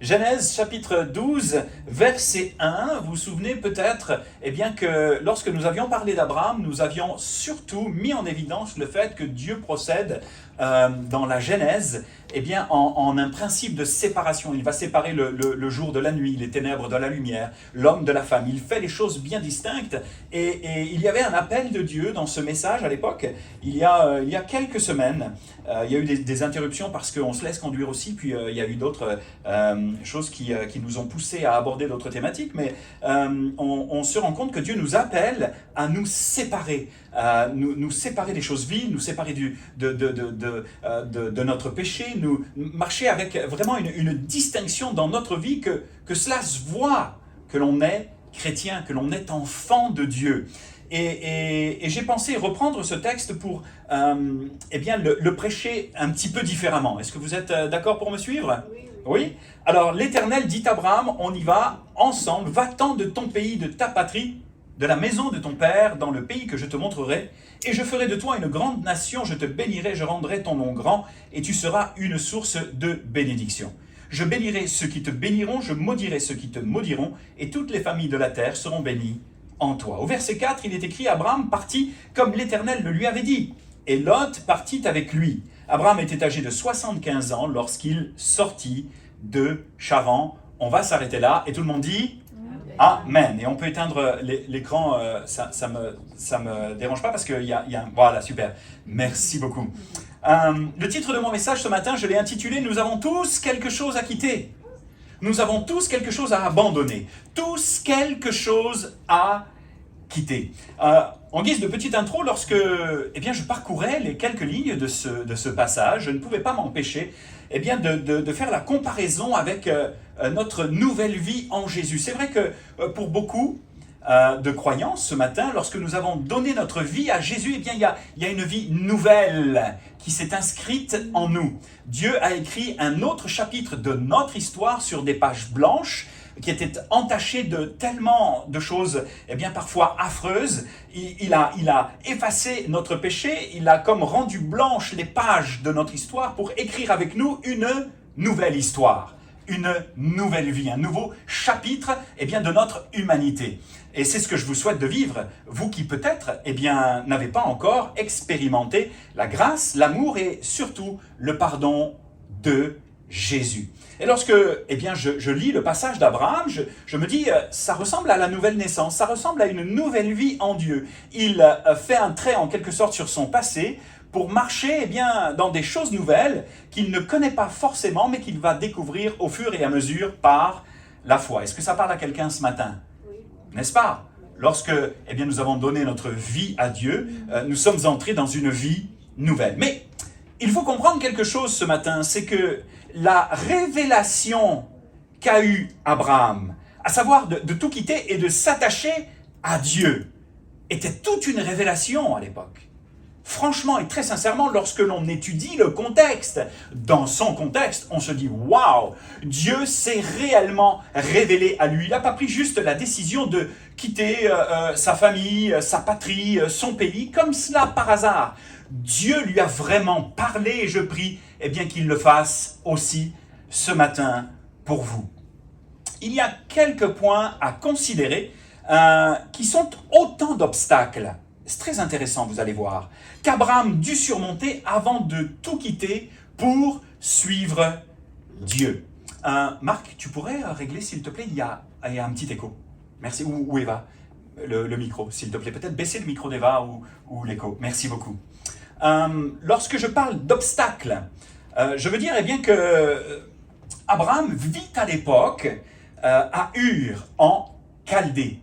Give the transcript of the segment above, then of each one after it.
Genèse chapitre 12, verset 1, vous vous souvenez peut-être que lorsque nous avions parlé d'Abraham, nous avions surtout mis en évidence le fait que Dieu procède dans la Genèse en un principe de séparation. Il va séparer le jour de la nuit, les ténèbres de la lumière, l'homme de la femme. Il fait les choses bien distinctes et il y avait un appel de Dieu dans ce message à l'époque. Il y a quelques semaines, il y a eu des interruptions parce qu'on se laisse conduire aussi, puis il y a eu d'autres choses qui nous ont poussé à aborder d'autres thématiques, mais on se rend compte que Dieu nous appelle à nous séparer, nous séparer des choses viles, nous séparer de notre péché, nous marcher avec vraiment une distinction dans notre vie, que cela se voit que l'on est chrétien, que l'on est enfant de Dieu. Et j'ai pensé reprendre ce texte pour le prêcher un petit peu différemment. Est-ce que vous êtes d'accord pour me suivre ? Oui. Alors, l'Éternel dit à Abraham, on y va ensemble, va-t'en de ton pays, de ta patrie, de la maison de ton père, dans le pays que je te montrerai, et je ferai de toi une grande nation, je te bénirai, je rendrai ton nom grand, et tu seras une source de bénédiction. Je bénirai ceux qui te béniront, je maudirai ceux qui te maudiront, et toutes les familles de la terre seront bénies en toi. Au verset 4, il est écrit, Abraham partit comme l'Éternel le lui avait dit, et Lot partit avec lui. Abraham était âgé de 75 ans lorsqu'il sortit de Charan. On va s'arrêter là, et tout le monde dit Amen. Et on peut éteindre l'écran, ça me dérange pas parce qu'il y a un... Voilà, super. Merci beaucoup. Le titre de mon message ce matin, je l'ai intitulé « Nous avons tous quelque chose à quitter ». Nous avons tous quelque chose à abandonner. Tous quelque chose à quitter. En guise de petite intro, lorsque je parcourais les quelques lignes de ce passage, je ne pouvais pas m'empêcher de faire la comparaison avec notre nouvelle vie en Jésus. C'est vrai que pour beaucoup de croyants ce matin, lorsque nous avons donné notre vie à Jésus, il y a une vie nouvelle qui s'est inscrite en nous. Dieu a écrit un autre chapitre de notre histoire sur des pages blanches qui étaient entachées de tellement de choses parfois affreuses. Il a effacé notre péché, il a comme rendu blanches les pages de notre histoire pour écrire avec nous une nouvelle histoire, une nouvelle vie, un nouveau chapitre de notre humanité. Et c'est ce que je vous souhaite de vivre, vous qui peut-être n'avez pas encore expérimenté la grâce, l'amour et surtout le pardon de Jésus. Et lorsque je lis le passage d'Abraham, je me dis, ça ressemble à la nouvelle naissance, ça ressemble à une nouvelle vie en Dieu. Il fait un trait en quelque sorte sur son passé pour marcher dans des choses nouvelles qu'il ne connaît pas forcément, mais qu'il va découvrir au fur et à mesure par la foi. Est-ce que ça parle à quelqu'un ce matin ? Oui. N'est-ce pas ? Lorsque nous avons donné notre vie à Dieu, nous sommes entrés dans une vie nouvelle. Mais il faut comprendre quelque chose ce matin, c'est que la révélation qu'a eue Abraham, à savoir de tout quitter et de s'attacher à Dieu, était toute une révélation à l'époque. Franchement et très sincèrement, lorsque l'on étudie le contexte, dans son contexte, on se dit « Waouh, Dieu s'est réellement révélé à lui. » Il n'a pas pris juste la décision de quitter sa famille, sa patrie, son pays, comme cela par hasard. Dieu lui a vraiment parlé et je prie qu'il le fasse aussi ce matin pour vous. Il y a quelques points à considérer qui sont autant d'obstacles. C'est très intéressant, vous allez voir, qu'Abraham dut surmonter avant de tout quitter pour suivre Dieu. Marc, tu pourrais régler, s'il te plaît, il y a un petit écho. Merci. Ou Eva, le micro, s'il te plaît. Peut-être baisser le micro d'Eva ou l'écho. Merci beaucoup. Lorsque je parle d'obstacles, je veux dire que Abraham vit à l'époque à Ur, en Chaldée.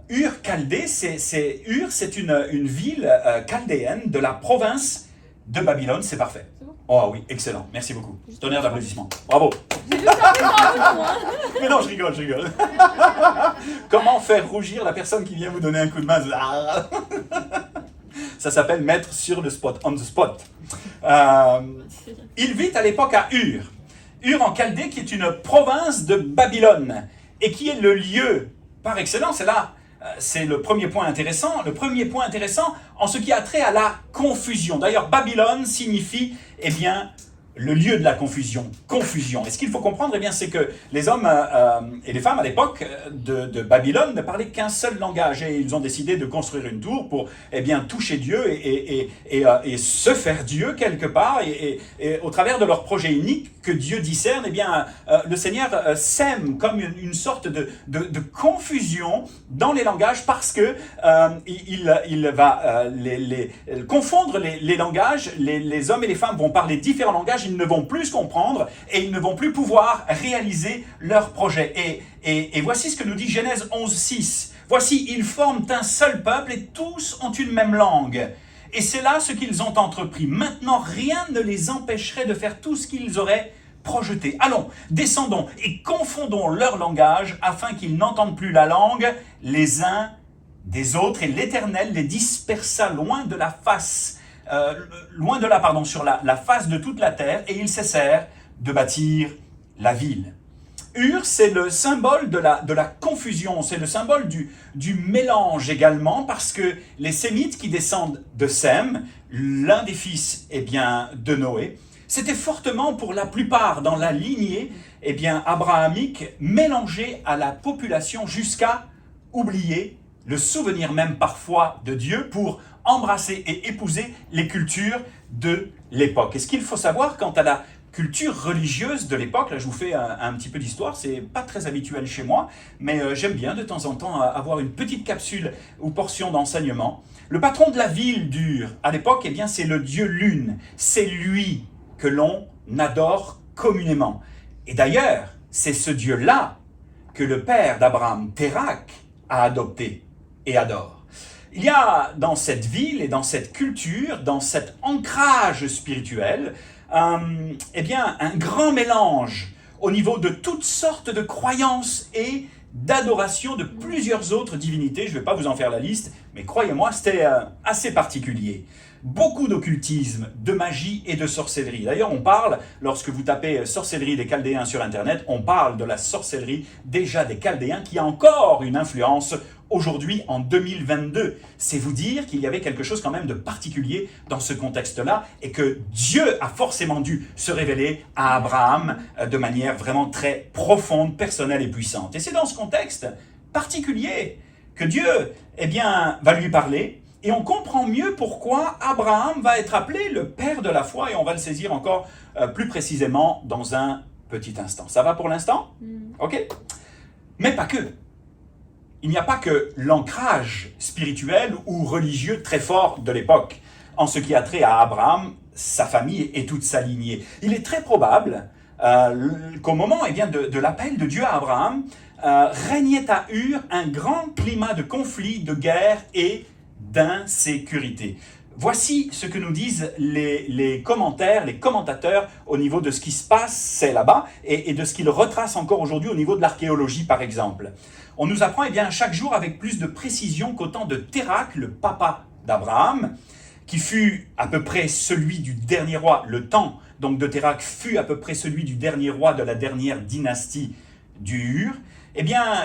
Ur Chaldée, c'est une ville chaldéenne de la province de Babylone, c'est parfait. Oh oui, excellent, merci beaucoup. Tonnerre d'applaudissements, bravo. Mais non, je rigole. Comment faire rougir la personne qui vient vous donner un coup de main? Ça s'appelle mettre sur le spot, on the spot. Il vit à l'époque à Ur. Ur en Chaldée, qui est une province de Babylone, et qui est le lieu par excellence, et là, c'est le premier point intéressant. Le premier point intéressant en ce qui a trait à la confusion. D'ailleurs, Babylone signifie, le lieu de la confusion, confusion. Et ce qu'il faut comprendre, eh bien, c'est que les hommes et les femmes à l'époque de Babylone ne parlaient qu'un seul langage. Et ils ont décidé de construire une tour pour eh bien, toucher Dieu et se faire Dieu quelque part. Et au travers de leur projet unique que Dieu discerne, eh bien, le Seigneur sème comme une sorte de confusion dans les langages parce que il va confondre les langages. Les hommes et les femmes vont parler différents langages, ils ne vont plus se comprendre et ils ne vont plus pouvoir réaliser leur projet. Et voici ce que nous dit Genèse 11:6. Voici, ils forment un seul peuple et tous ont une même langue. Et c'est là ce qu'ils ont entrepris. Maintenant, rien ne les empêcherait de faire tout ce qu'ils auraient projeté. Allons, descendons et confondons leur langage afin qu'ils n'entendent plus la langue les uns des autres. Et l'Éternel les dispersa loin de la face, sur la face de toute la terre, et ils cessèrent de bâtir la ville. Ur, c'est le symbole de la confusion, c'est le symbole du mélange également, parce que les Sémites qui descendent de Sem, l'un des fils de Noé, c'était fortement pour la plupart dans la lignée abrahamique mélangé à la population jusqu'à oublier le souvenir même parfois de Dieu pour embrasser et épouser les cultures de l'époque. Et ce qu'il faut savoir quant à la culture religieuse de l'époque, là je vous fais un petit peu d'histoire, c'est pas très habituel chez moi, mais j'aime bien de temps en temps avoir une petite capsule ou portion d'enseignement. Le patron de la ville d'Ur à l'époque, c'est le dieu Lune, c'est lui que l'on adore communément. Et d'ailleurs, c'est ce dieu-là que le père d'Abraham, Térak, a adopté et adore. Il y a dans cette ville et dans cette culture, dans cet ancrage spirituel, un grand mélange au niveau de toutes sortes de croyances et d'adoration de plusieurs autres divinités. Je ne vais pas vous en faire la liste, mais croyez-moi, c'était assez particulier. Beaucoup d'occultisme, de magie et de sorcellerie. D'ailleurs, on parle, lorsque vous tapez sorcellerie des Chaldéens sur Internet, on parle de la sorcellerie déjà des Chaldéens qui a encore une influence aujourd'hui en 2022. C'est vous dire qu'il y avait quelque chose quand même de particulier dans ce contexte-là et que Dieu a forcément dû se révéler à Abraham de manière vraiment très profonde, personnelle et puissante. Et c'est dans ce contexte particulier que Dieu va lui parler. Et on comprend mieux pourquoi Abraham va être appelé le père de la foi, et on va le saisir encore plus précisément dans un petit instant. Ça va pour l'instant? Ok? Mais pas que. Il n'y a pas que l'ancrage spirituel ou religieux très fort de l'époque en ce qui a trait à Abraham, sa famille et toute sa lignée. Il est très probable qu'au moment de l'appel de Dieu à Abraham, régnait à Ur un grand climat de conflit, de guerre et d'insécurité. Voici ce que nous disent les commentaires, les commentateurs au niveau de ce qui se passe là-bas et de ce qu'ils retracent encore aujourd'hui au niveau de l'archéologie par exemple. On nous apprend chaque jour avec plus de précision qu'au temps de Térak, le papa d'Abraham, qui fut à peu près celui du dernier roi, le temps donc de Térak fut à peu près celui du dernier roi de la dernière dynastie du Ur,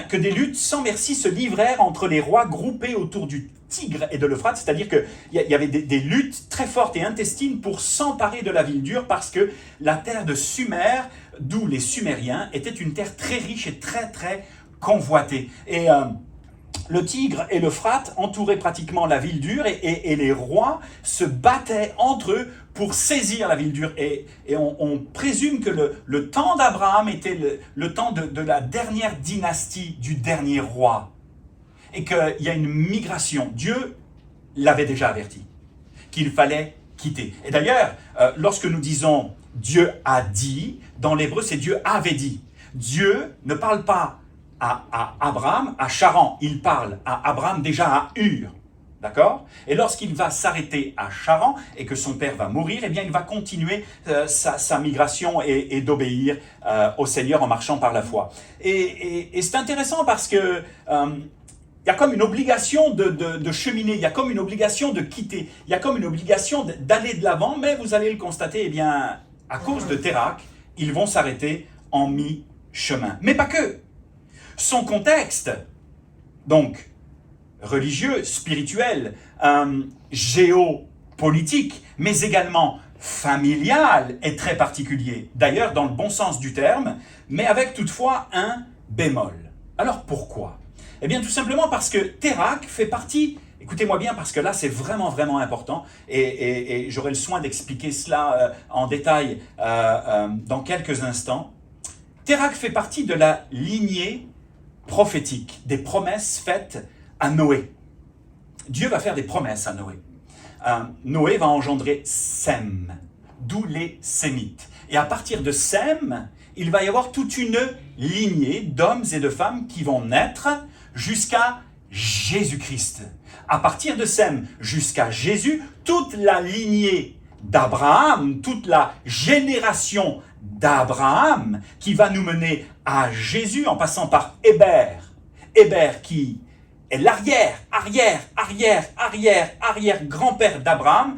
que des luttes sans merci se livrèrent entre les rois groupés autour du Tigre et de l'Euphrate, c'est-à-dire qu'il y avait des luttes très fortes et intestines pour s'emparer de la ville d'Ur parce que la terre de Sumer, d'où les Sumériens, était une terre très riche et très très convoitée. Et le Tigre et l'Euphrate entouraient pratiquement la ville d'Ur et les rois se battaient entre eux pour saisir la ville d'Ur. Et on présume que le temps d'Abraham était le temps de la dernière dynastie du dernier roi. Et qu'il y a une migration. Dieu l'avait déjà averti qu'il fallait quitter. Et d'ailleurs, lorsque nous disons « Dieu a dit », dans l'hébreu, c'est « Dieu avait dit ». Dieu ne parle pas à Abraham, à Charan, il parle à Abraham déjà à Ur. D'accord? Et lorsqu'il va s'arrêter à Charan et que son père va mourir, il va continuer sa migration et d'obéir au Seigneur en marchant par la foi. Et c'est intéressant parce que il y a comme une obligation de cheminer, il y a comme une obligation de quitter, il y a comme une obligation d'aller de l'avant, mais vous allez le constater, à cause de Térak, ils vont s'arrêter en mi-chemin. Mais pas que. Son contexte, donc, religieux, spirituel, géopolitique, mais également familial est très particulier, d'ailleurs dans le bon sens du terme, mais avec toutefois un bémol. Alors pourquoi? Eh bien tout simplement parce que Térakh fait partie, écoutez-moi bien parce que là c'est vraiment vraiment important, et j'aurai le soin d'expliquer cela en détail dans quelques instants. Térakh fait partie de la lignée prophétique, des promesses faites à Noé. Dieu va faire des promesses à Noé. Noé va engendrer Sem, d'où les Sémites. Et à partir de Sem, il va y avoir toute une lignée d'hommes et de femmes qui vont naître jusqu'à Jésus-Christ. À partir de Sem jusqu'à Jésus, toute la lignée d'Abraham, toute la génération d'Abraham qui va nous mener à Jésus en passant par Héber. Héber qui est l'arrière grand-père d'Abraham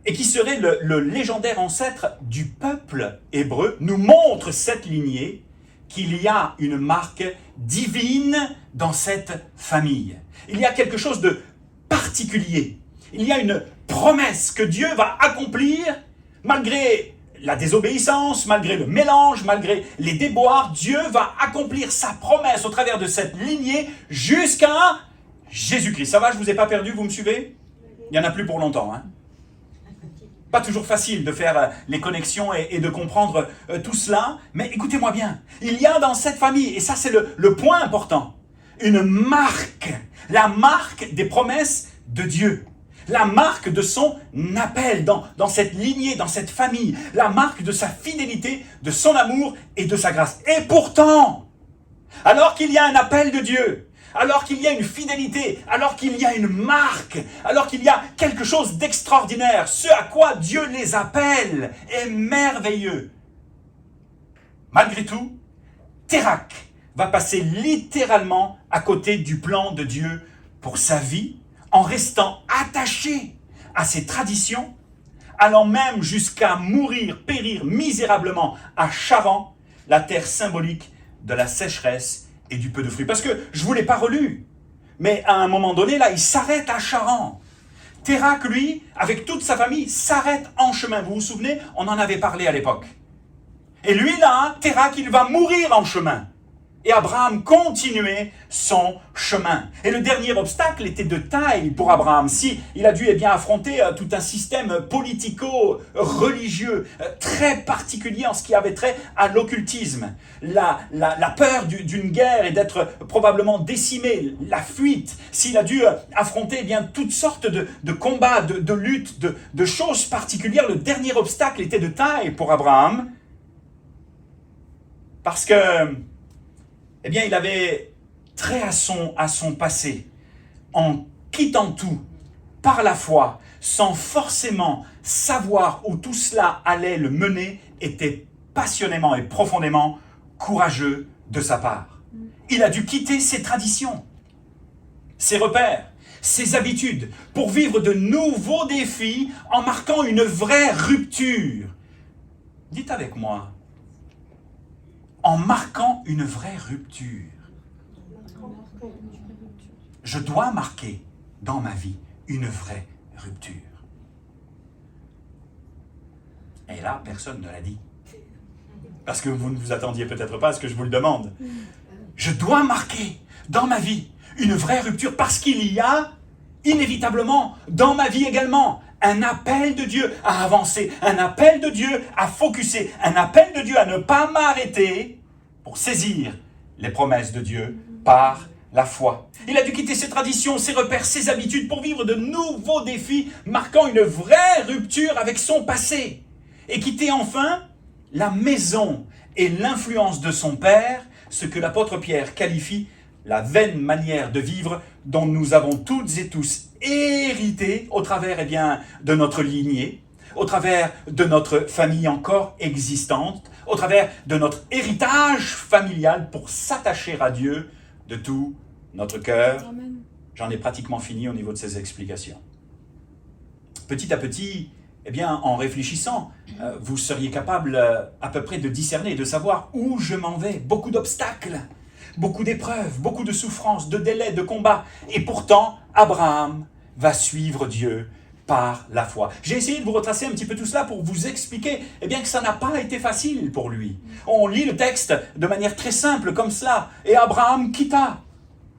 et qui serait le légendaire ancêtre du peuple hébreu, nous montre cette lignée qu'il y a une marque divine dans cette famille. Il y a quelque chose de particulier. Il y a une promesse que Dieu va accomplir malgré la désobéissance, malgré le mélange, malgré les déboires. Dieu va accomplir sa promesse au travers de cette lignée jusqu'à Jésus-Christ. Ça va, je ne vous ai pas perdu, vous me suivez? Il n'y en a plus pour longtemps. Hein? Pas toujours facile de faire les connexions et de comprendre tout cela, mais écoutez-moi bien, il y a dans cette famille, et ça c'est le point important, une marque, la marque des promesses de Dieu, la marque de son appel dans cette lignée, dans cette famille, la marque de sa fidélité, de son amour et de sa grâce. Et pourtant, alors qu'il y a un appel de Dieu, alors qu'il y a une fidélité, alors qu'il y a une marque, alors qu'il y a quelque chose d'extraordinaire, ce à quoi Dieu les appelle est merveilleux. Malgré tout, Térakh va passer littéralement à côté du plan de Dieu pour sa vie, en restant attaché à ses traditions, allant même jusqu'à mourir, périr misérablement à Charan, la terre symbolique de la sécheresse et du peu de fruits. Parce que je ne vous l'ai pas relu, mais à un moment donné, là, il s'arrête à Charan. Térakh, lui, avec toute sa famille, s'arrête en chemin. Vous vous souvenez, on en avait parlé à l'époque. Et lui, là, Térakh, il va mourir en chemin. Et Abraham continuait son chemin. Et le dernier obstacle était de taille pour Abraham. Si il a dû affronter tout un système politico-religieux très particulier en ce qui avait trait à l'occultisme. La peur d'une guerre et d'être probablement décimé, la fuite. S'il a dû affronter toutes sortes de combats, de luttes, de choses particulières, le dernier obstacle était de taille pour Abraham. Parce que il avait trait à son passé, en quittant tout, par la foi, sans forcément savoir où tout cela allait le mener, était passionnément et profondément courageux de sa part. Il a dû quitter ses traditions, ses repères, ses habitudes, pour vivre de nouveaux défis en marquant une vraie rupture. Dites avec moi. En marquant une vraie rupture. Je dois marquer dans ma vie une vraie rupture. Et là, personne ne l'a dit. Parce que vous ne vous attendiez peut-être pas à ce que je vous le demande. Je dois marquer dans ma vie une vraie rupture parce qu'il y a inévitablement dans ma vie également un appel de Dieu à avancer, un appel de Dieu à focuser, un appel de Dieu à ne pas m'arrêter pour saisir les promesses de Dieu par la foi. Il a dû quitter ses traditions, ses repères, ses habitudes pour vivre de nouveaux défis, marquant une vraie rupture avec son passé. Et quitter enfin la maison et l'influence de son père, ce que l'apôtre Pierre qualifie la vaine manière de vivre dont nous avons toutes et tous hérité au travers de notre lignée, au travers de notre famille encore existante, au travers de notre héritage familial pour s'attacher à Dieu de tout notre cœur. Amen. J'en ai pratiquement fini au niveau de ces explications. Petit à petit, en réfléchissant, vous seriez capable à peu près de discerner, de savoir où je m'en vais. Beaucoup d'obstacles, beaucoup d'épreuves, beaucoup de souffrances, de délais, de combats. Et pourtant, Abraham va suivre Dieu par la foi. J'ai essayé de vous retracer un petit peu tout cela pour vous expliquer eh bien, que ça n'a pas été facile pour lui. On lit le texte de manière très simple comme cela. Et Abraham quitta.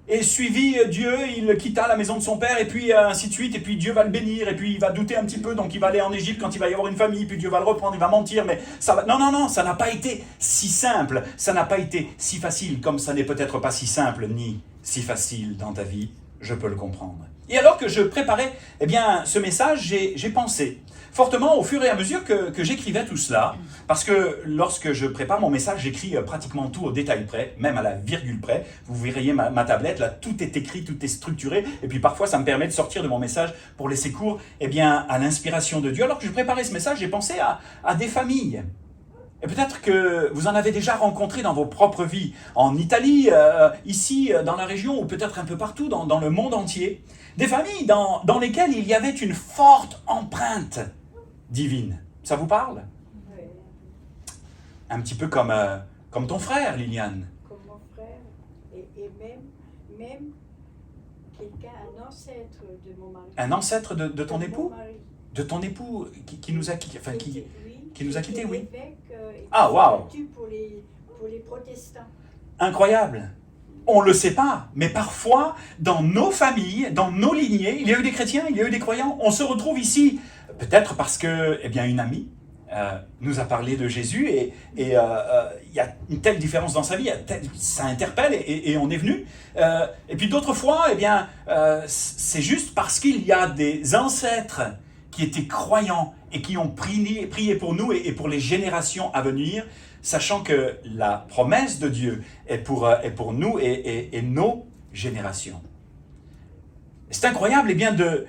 Et suivit Dieu, il quitta la maison de son père, et puis ainsi de suite, et puis Dieu va le bénir, et puis il va douter un petit peu, donc il va aller en Égypte quand il va y avoir une famille, puis Dieu va le reprendre, il va mentir, mais ça va... Non, ça n'a pas été si simple, ça n'a pas été si facile, comme ça n'est peut-être pas si simple, ni si facile dans ta vie, je peux le comprendre. Et alors que je préparais eh bien, ce message, j'ai pensé fortement au fur et à mesure que j'écrivais tout cela, parce que lorsque je prépare mon message, j'écris pratiquement tout au détail près, même à la virgule près. Vous verriez ma tablette, là, tout est écrit, tout est structuré, et puis parfois ça me permet de sortir de mon message pour laisser cours eh bien, à l'inspiration de Dieu. Alors que je préparais ce message, j'ai pensé à des familles. Et peut-être que vous en avez déjà rencontré dans vos propres vies, en Italie, ici, dans la région, ou peut-être un peu partout dans le monde entier. Des familles dans lesquelles il y avait une forte empreinte divine. Ça vous parle? Oui. Un petit peu comme ton frère, Liliane. Comme mon frère, et même quelqu'un, un ancêtre de mon mari. Un ancêtre de ton De époux? mon mari. De ton époux qui nous a quittés, enfin qui nous a quittés, oui. Évêque, Ah, waouh! pour les protestants. Incroyable. On ne le sait pas, mais parfois, dans nos familles, dans nos lignées, il y a eu des chrétiens, il y a eu des croyants. On se retrouve ici, peut-être parce que, eh bien, une amie nous a parlé de Jésus et il y a une telle différence dans sa vie, ça interpelle et on est venu. Et puis d'autres fois, eh bien, c'est juste parce qu'il y a des ancêtres qui étaient croyants et qui ont prié pour nous et pour les générations à venir, sachant que la promesse de Dieu est pour nous et nos générations. C'est incroyable eh bien, de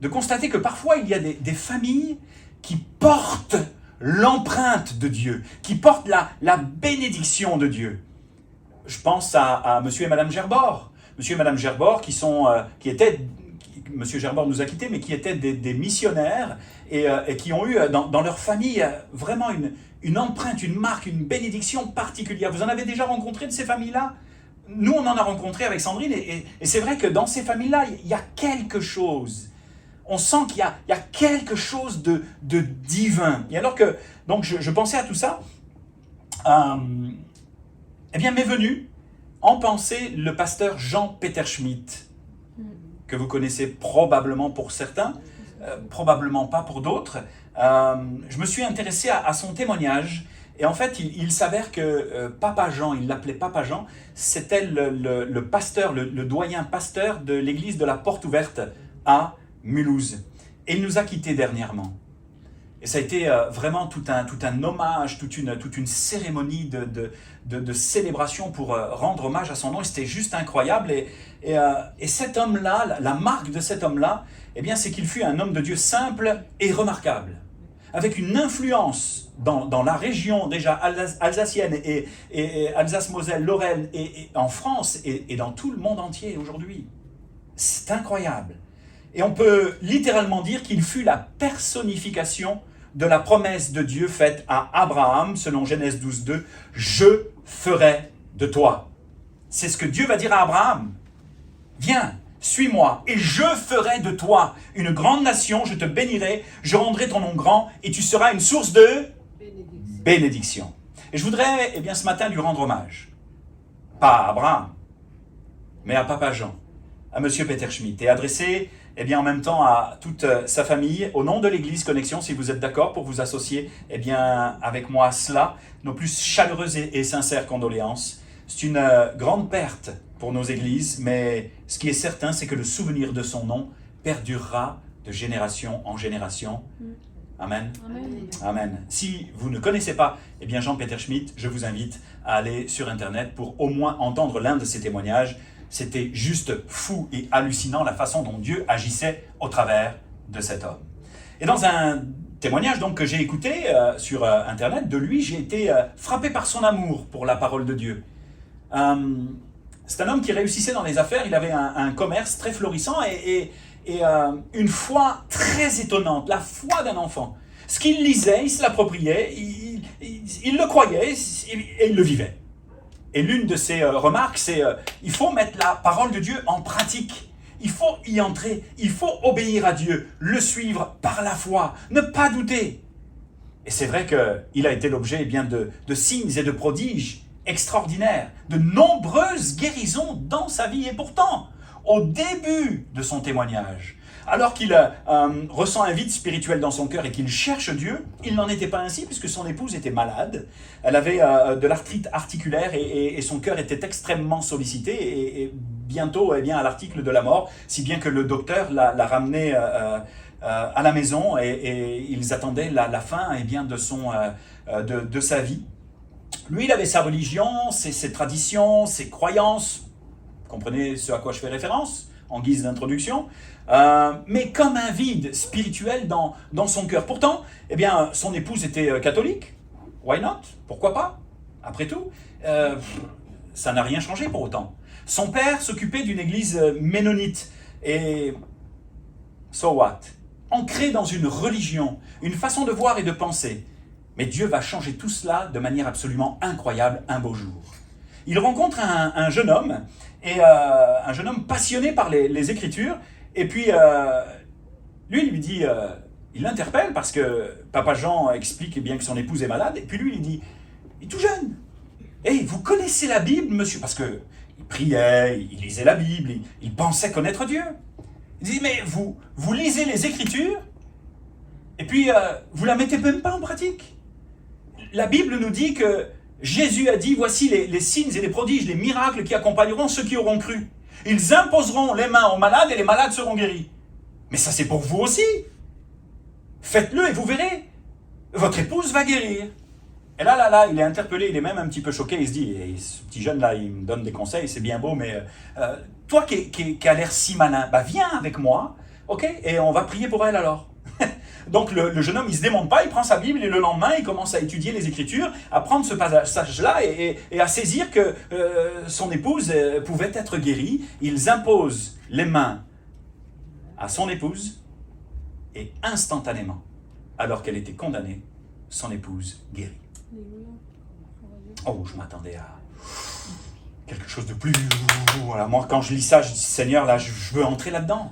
constater que parfois il y a des familles qui portent l'empreinte de Dieu, qui portent la bénédiction de Dieu. Je pense à Monsieur et Madame Gerbord. Monsieur et Madame Gerbord qui étaient... Monsieur Gerbord nous a quittés, mais qui étaient des missionnaires et qui ont eu dans leur famille vraiment une empreinte, une marque, une bénédiction particulière. Vous en avez déjà rencontré de ces familles-là? Nous, on en a rencontré avec Sandrine et c'est vrai que dans ces familles-là, il y a quelque chose. On sent qu'il y a quelque chose de divin. Et alors que, donc je pensais à tout ça, eh bien m'est venu en pensée le pasteur Jean Peter Schmidt, que vous connaissez probablement pour certains, probablement pas pour d'autres. Je me suis intéressé à son témoignage, et en fait, il s'avère que Papa Jean, il l'appelait Papa Jean, c'était le pasteur, le doyen pasteur de l'église de la Porte Ouverte à Mulhouse. Et il nous a quittés dernièrement. Et ça a été vraiment tout un hommage, toute une cérémonie de célébration pour rendre hommage à son nom. Et c'était juste incroyable. Et cet homme-là, la marque de cet homme-là, eh bien, c'est qu'il fut un homme de Dieu simple et remarquable, avec une influence dans la région déjà alsacienne et Alsace-Moselle, Lorraine, et en France et dans tout le monde entier aujourd'hui. C'est incroyable. Et on peut littéralement dire qu'il fut la personnification de la promesse de Dieu faite à Abraham, selon Genèse 12:2, « Je ferai de toi ». C'est ce que Dieu va dire à Abraham. « Viens, suis-moi, et je ferai de toi une grande nation, je te bénirai, je rendrai ton nom grand, et tu seras une source de bénédiction. » Et je voudrais, eh bien, ce matin, lui rendre hommage. Pas à Abraham, mais à Papa Jean, à Monsieur Peter Schmidt, et adresser eh bien, en même temps à toute sa famille, au nom de l'Église Connexion, si vous êtes d'accord pour vous associer eh bien, avec moi à cela, nos plus chaleureuses et sincères condoléances. C'est une grande perte pour nos églises, mais ce qui est certain, c'est que le souvenir de son nom perdurera de génération en génération. Amen. Amen. Amen. Si vous ne connaissez pas eh bien Jean Peter Schmidt, je vous invite à aller sur Internet pour au moins entendre l'un de ses témoignages. C'était juste fou et hallucinant la façon dont Dieu agissait au travers de cet homme. Et dans un témoignage donc, que j'ai écouté sur Internet de lui, j'ai été frappé par son amour pour la parole de Dieu. C'est un homme qui réussissait dans les affaires, il avait un commerce très florissant et une foi très étonnante, la foi d'un enfant. Ce qu'il lisait, il se l'appropriait, il le croyait et il le vivait. Et l'une de ses remarques, c'est il faut mettre la parole de Dieu en pratique. il faut y entrer, il faut obéir à Dieu, le suivre par la foi, ne pas douter. Et c'est vrai qu'il a été l'objet de signes et de prodiges extraordinaires, de nombreuses guérisons dans sa vie. Et pourtant, au début de son témoignage, alors qu'il ressent un vide spirituel dans son cœur et qu'il cherche Dieu, il n'en était pas ainsi puisque son épouse était malade. Elle avait de l'arthrite articulaire et son cœur était extrêmement sollicité et bientôt à l'article de la mort, si bien que le docteur l'a ramené à la maison et ils attendaient la fin de sa vie. Lui, il avait sa religion, ses traditions, ses croyances. Vous comprenez ce à quoi je fais référence en guise d'introduction, mais comme un vide spirituel dans son cœur. Pourtant, son épouse était catholique. Why not? Pourquoi pas? Après tout, ça n'a rien changé pour autant. Son père s'occupait d'une église ménonite. Et so what? Ancré dans une religion, une façon de voir et de penser. Mais Dieu va changer tout cela de manière absolument incroyable un beau jour. Il rencontre un jeune homme, un jeune homme passionné par les Écritures, et puis lui, il lui dit, il l'interpelle parce que Papa Jean explique bien que son épouse est malade, et puis lui, il dit, il est tout jeune. Hey, vous connaissez la Bible, monsieur? Parce que il priait, il lisait la Bible, il pensait connaître Dieu. Il dit, mais vous lisez les Écritures, et puis vous la mettez même pas en pratique. La Bible nous dit que Jésus a dit, voici les signes et les prodiges, les miracles qui accompagneront ceux qui auront cru. Ils imposeront les mains aux malades et les malades seront guéris. Mais ça c'est pour vous aussi. Faites-le et vous verrez. Votre épouse va guérir. Et là, il est interpellé, il est même un petit peu choqué. Il se dit, ce petit jeune là, il me donne des conseils, c'est bien beau, mais toi qui as l'air si malin, viens avec moi, ok, et on va prier pour elle alors. Donc le jeune homme, il ne se démonte pas, il prend sa Bible et le lendemain, il commence à étudier les Écritures, à prendre ce passage-là et à saisir que son épouse pouvait être guérie. Ils imposent les mains à son épouse et instantanément, alors qu'elle était condamnée, son épouse guérit. Oh, je m'attendais à quelque chose de plus... Voilà, moi, quand je lis ça, je dis, Seigneur, là, je veux entrer là-dedans.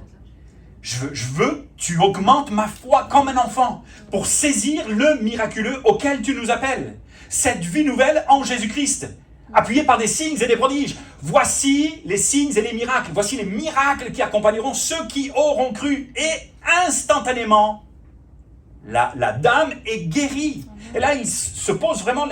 Je veux, tu augmentes ma foi comme un enfant pour saisir le miraculeux auquel tu nous appelles. Cette vie nouvelle en Jésus-Christ, appuyée par des signes et des prodiges. Voici les signes et les miracles. Voici les miracles qui accompagneront ceux qui auront cru. Et instantanément, la dame est guérie. Et là, il se pose vraiment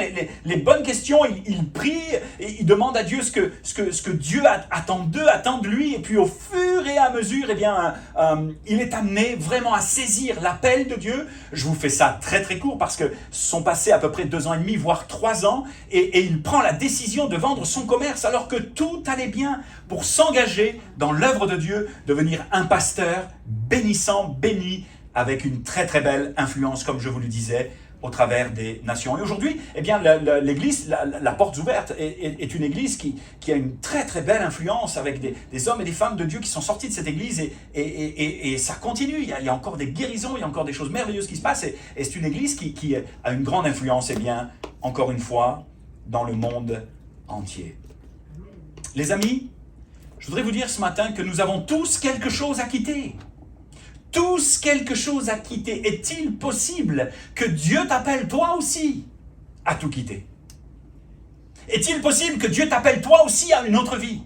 les bonnes questions. Il prie et il demande à Dieu ce que Dieu attend d'eux, attend de lui. Et puis au fur et à mesure, il est amené vraiment à saisir l'appel de Dieu. Je vous fais ça très très court parce que sont passés à peu près 2 ans et demi, voire 3 ans. Et il prend la décision de vendre son commerce alors que tout allait bien pour s'engager dans l'œuvre de Dieu, devenir un pasteur bénissant, béni, avec une très très belle influence, comme je vous le disais, au travers des nations. Et aujourd'hui, l'église, la porte ouverte, est une église qui a une très très belle influence avec des hommes et des femmes de Dieu qui sont sortis de cette église et ça continue. Il y a encore des guérisons, il y a encore des choses merveilleuses qui se passent et c'est une église qui a une grande influence, encore une fois, dans le monde entier. Les amis, je voudrais vous dire ce matin que nous avons tous quelque chose à quitter. Tous quelque chose à quitter. Est-il possible que Dieu t'appelle toi aussi à tout quitter? Est-il possible que Dieu t'appelle toi aussi à une autre vie?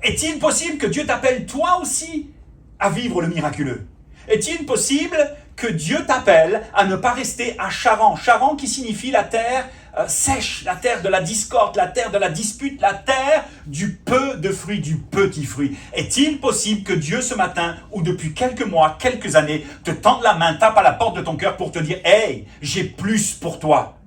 Est-il possible que Dieu t'appelle toi aussi à vivre le miraculeux? Est-il possible que Dieu t'appelle à ne pas rester à Charan? Charan qui signifie la terre sèche, la terre de la discorde, la terre de la dispute, la terre du peu de fruits, du petit fruit. Est-il possible que Dieu ce matin, ou depuis quelques mois, quelques années, te tende la main, tape à la porte de ton cœur pour te dire « Hey, j'ai plus pour toi.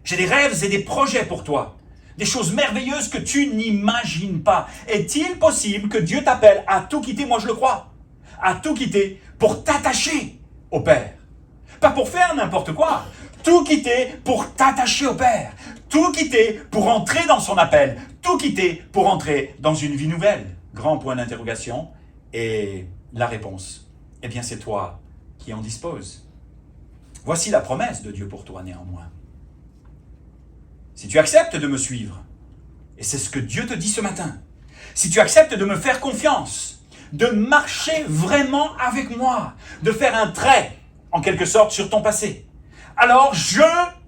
J'ai des rêves et des projets pour toi. Des choses merveilleuses que tu n'imagines pas. » Est-il possible que Dieu t'appelle à tout quitter? Moi je le crois. À tout quitter pour t'attacher au Père. Pas pour faire n'importe quoi. Tout quitter pour t'attacher au Père. Tout quitter pour entrer dans son appel. Tout quitter pour entrer dans une vie nouvelle. Grand point d'interrogation. Et la réponse, c'est toi qui en disposes. Voici la promesse de Dieu pour toi néanmoins. Si tu acceptes de me suivre, et c'est ce que Dieu te dit ce matin, si tu acceptes de me faire confiance, de marcher vraiment avec moi, de faire un trait, en quelque sorte, sur ton passé. Alors je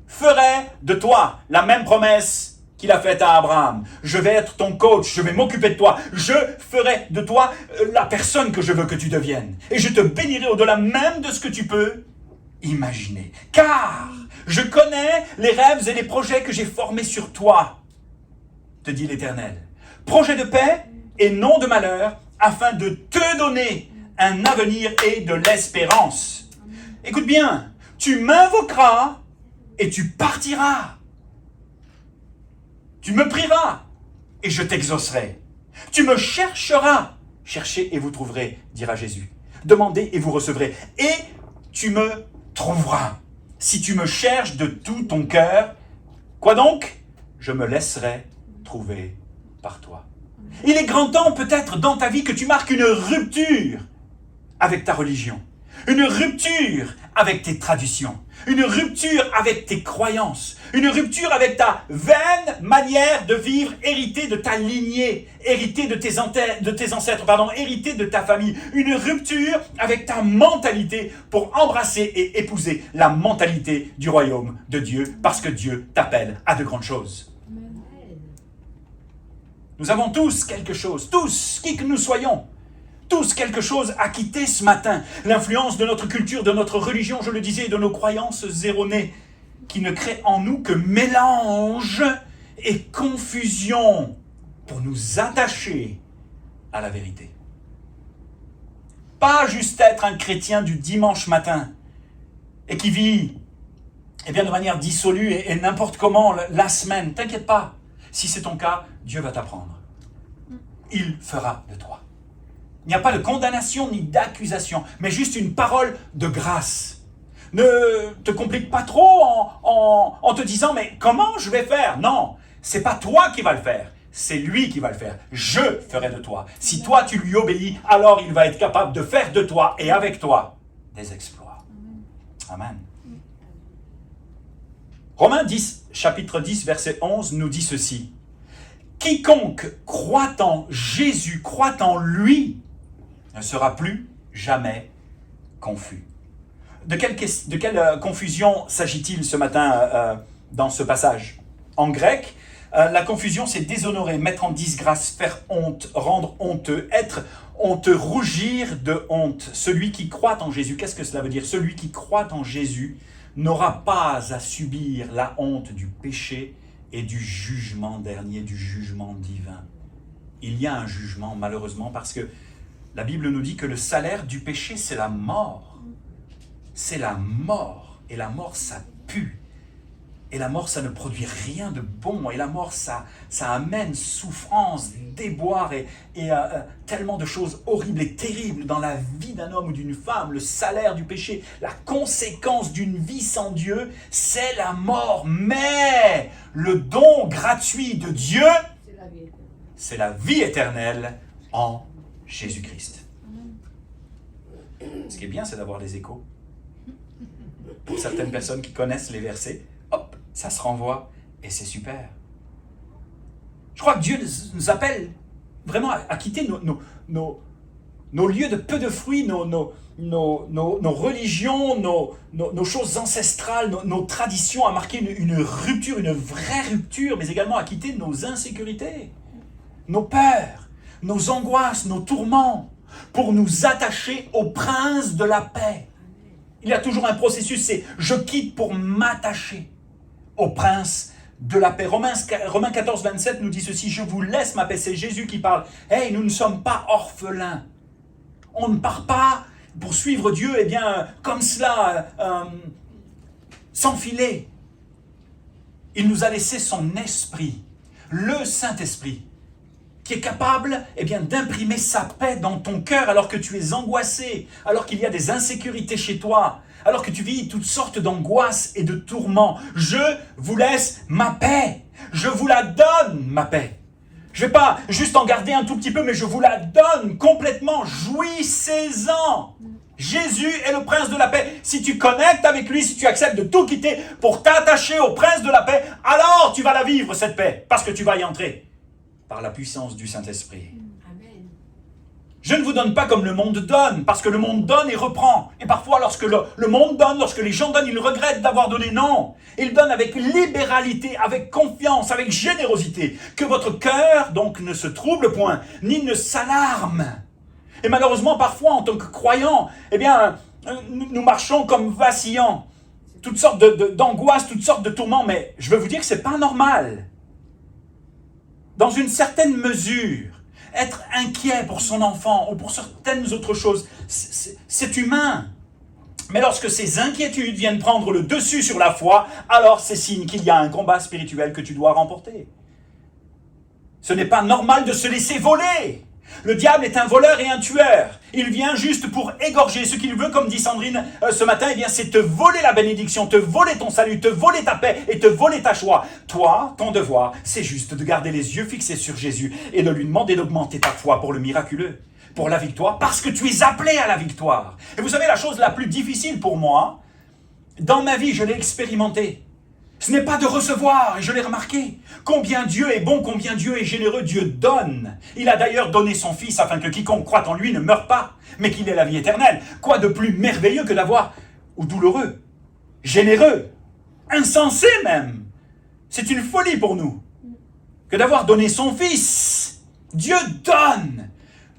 ferai de toi la même promesse qu'il a faite à Abraham. Je vais être ton coach, je vais m'occuper de toi. Je ferai de toi la personne que je veux que tu deviennes. Et je te bénirai au-delà même de ce que tu peux imaginer. Car je connais les rêves et les projets que j'ai formés sur toi, te dit l'Éternel. Projet de paix et non de malheur, afin de te donner un avenir et de l'espérance. Écoute bien, tu m'invoqueras et tu partiras. Tu me prieras et je t'exaucerai. Tu me chercheras. Cherchez et vous trouverez, dira Jésus. Demandez et vous recevrez. Et tu me trouveras. Si tu me cherches de tout ton cœur, quoi donc? Je me laisserai trouver par toi. Il est grand temps peut-être dans ta vie que tu marques une rupture avec ta religion. Une rupture avec tes traditions, une rupture avec tes croyances, une rupture avec ta vaine manière de vivre, héritée de ta lignée, héritée de tes ancêtres, héritée de ta famille, une rupture avec ta mentalité pour embrasser et épouser la mentalité du royaume de Dieu, parce que Dieu t'appelle à de grandes choses. Nous avons tous quelque chose, tous, qui que nous soyons, tous quelque chose à quitter ce matin. L'influence de notre culture, de notre religion, je le disais, de nos croyances erronées, qui ne créent en nous que mélange et confusion pour nous attacher à la vérité. Pas juste être un chrétien du dimanche matin et qui vit de manière dissolue et n'importe comment la semaine. T'inquiète pas, si c'est ton cas, Dieu va t'apprendre. Il fera de toi. Il n'y a pas de condamnation ni d'accusation, mais juste une parole de grâce. Ne te complique pas trop en te disant « mais comment je vais faire ?» Non, c'est pas toi qui vas le faire, c'est lui qui va le faire. Je ferai de toi. Si toi tu lui obéis, alors il va être capable de faire de toi et avec toi des exploits. Amen. Romains 10, chapitre 10, verset 11 nous dit ceci. « Quiconque croit en Jésus, croit en lui, ne sera plus jamais confus. » De quelle confusion s'agit-il ce matin dans ce passage? En grec, la confusion, c'est déshonorer, mettre en disgrâce, faire honte, rendre honteux, être honteux, rougir de honte. Celui qui croit en Jésus, qu'est-ce que cela veut dire? Celui qui croit en Jésus n'aura pas à subir la honte du péché et du jugement dernier, du jugement divin. Il y a un jugement, malheureusement, parce que la Bible nous dit que le salaire du péché, c'est la mort. C'est la mort. Et la mort, ça pue. Et la mort, ça ne produit rien de bon. Et la mort, ça amène souffrance, déboire et tellement de choses horribles et terribles dans la vie d'un homme ou d'une femme. Le salaire du péché, la conséquence d'une vie sans Dieu, c'est la mort. Mais le don gratuit de Dieu, c'est la vie éternelle en Jésus-Christ. Ce qui est bien, c'est d'avoir les échos. Pour certaines personnes qui connaissent les versets, hop, ça se renvoie et c'est super. Je crois que Dieu nous appelle vraiment à quitter nos lieux de peu de fruits, nos religions, nos choses ancestrales, nos traditions, à marquer une rupture, une vraie rupture, mais également à quitter nos insécurités, nos peurs, nos angoisses, nos tourments, pour nous attacher au prince de la paix. Il y a toujours un processus, c'est « je quitte pour m'attacher au prince de la paix ». Romains 14, 27 nous dit ceci, « Je vous laisse ma paix ». C'est Jésus qui parle. « Hey, nous ne sommes pas orphelins. On ne part pas pour suivre Dieu comme cela, sans filet. Il nous a laissé son esprit, le Saint-Esprit, qui est capable d'imprimer sa paix dans ton cœur alors que tu es angoissé, alors qu'il y a des insécurités chez toi, alors que tu vis toutes sortes d'angoisses et de tourments. Je vous laisse ma paix. Je vous la donne, ma paix. Je ne vais pas juste en garder un tout petit peu, mais je vous la donne complètement. Jouissez-en. Jésus est le prince de la paix. Si tu connectes avec lui, si tu acceptes de tout quitter pour t'attacher au prince de la paix, alors tu vas la vivre, cette paix, parce que tu vas y entrer par la puissance du Saint-Esprit. Amen. Je ne vous donne pas comme le monde donne, parce que le monde donne et reprend. Et parfois, lorsque le monde donne, lorsque les gens donnent, ils regrettent d'avoir donné. Non, ils donnent avec libéralité, avec confiance, avec générosité. Que votre cœur, donc, ne se trouble point, ni ne s'alarme. Et malheureusement, parfois, en tant que croyants, eh bien, nous marchons comme vacillants. Toutes sortes d'angoisses, toutes sortes de tourments, mais je veux vous dire que ce n'est pas normal. Dans une certaine mesure, être inquiet pour son enfant ou pour certaines autres choses, c'est humain. Mais lorsque ces inquiétudes viennent prendre le dessus sur la foi, alors c'est signe qu'il y a un combat spirituel que tu dois remporter. Ce n'est pas normal de se laisser voler. Le diable est un voleur et un tueur. Il vient juste pour égorger. Ce qu'il veut, comme dit Sandrine ce matin, eh bien, c'est te voler la bénédiction, te voler ton salut, te voler ta paix et te voler ta joie. Toi, ton devoir, c'est juste de garder les yeux fixés sur Jésus et de lui demander d'augmenter ta foi pour le miraculeux, pour la victoire, parce que tu es appelé à la victoire. Et vous savez, la chose la plus difficile pour moi, dans ma vie, je l'ai expérimenté. Ce n'est pas de recevoir, et je l'ai remarqué. Combien Dieu est bon, combien Dieu est généreux, Dieu donne. Il a d'ailleurs donné son Fils afin que quiconque croit en lui ne meure pas, mais qu'il ait la vie éternelle. Quoi de plus merveilleux que d'avoir, ou douloureux, généreux, insensé même. C'est une folie pour nous, que d'avoir donné son Fils. Dieu donne.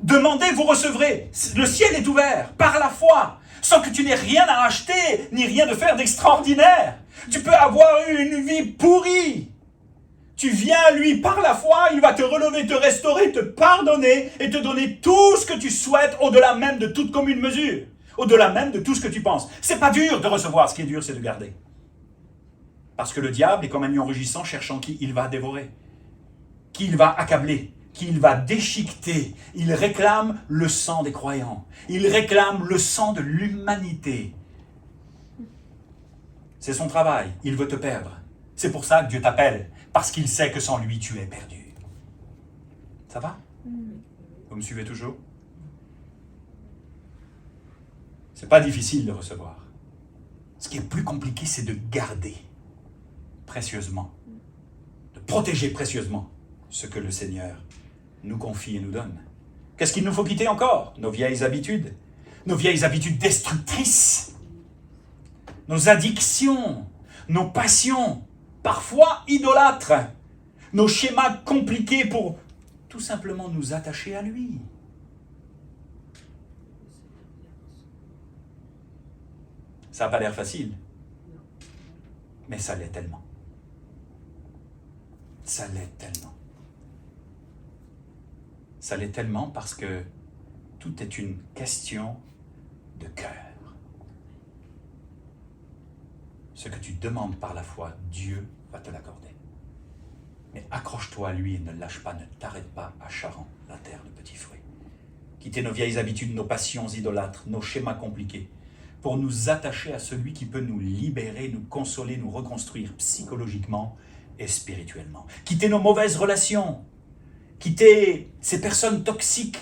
Demandez, vous recevrez. Le ciel est ouvert, par la foi, sans que tu n'aies rien à acheter, ni rien de faire d'extraordinaire. Tu peux avoir eu une vie pourrie. Tu viens à lui par la foi, il va te relever, te restaurer, te pardonner et te donner tout ce que tu souhaites au-delà même de toute commune mesure. Au-delà même de tout ce que tu penses. C'est pas dur de recevoir, ce qui est dur c'est de garder. Parce que le diable est comme un lion rugissant cherchant qui il va dévorer, qui il va accabler, qui il va déchiqueter. Il réclame le sang des croyants. Il réclame le sang de l'humanité. C'est son travail, il veut te perdre. C'est pour ça que Dieu t'appelle, parce qu'il sait que sans lui, tu es perdu. Ça va? Vous me suivez toujours? C'est pas difficile de recevoir. Ce qui est plus compliqué, c'est de garder précieusement, de protéger précieusement ce que le Seigneur nous confie et nous donne. Qu'est-ce qu'il nous faut quitter encore? Nos vieilles habitudes destructrices. Nos addictions, nos passions, parfois idolâtres, nos schémas compliqués pour tout simplement nous attacher à lui. Ça n'a pas l'air facile, mais ça l'est tellement. Ça l'est tellement. Ça l'est tellement parce que tout est une question de cœur. Ce que tu demandes par la foi, Dieu va te l'accorder. Mais accroche-toi à lui et ne lâche pas, ne t'arrête pas à Charan, la terre de petits fruits. Quitter nos vieilles habitudes, nos passions idolâtres, nos schémas compliqués, pour nous attacher à celui qui peut nous libérer, nous consoler, nous reconstruire psychologiquement et spirituellement. Quitter nos mauvaises relations, quitter ces personnes toxiques.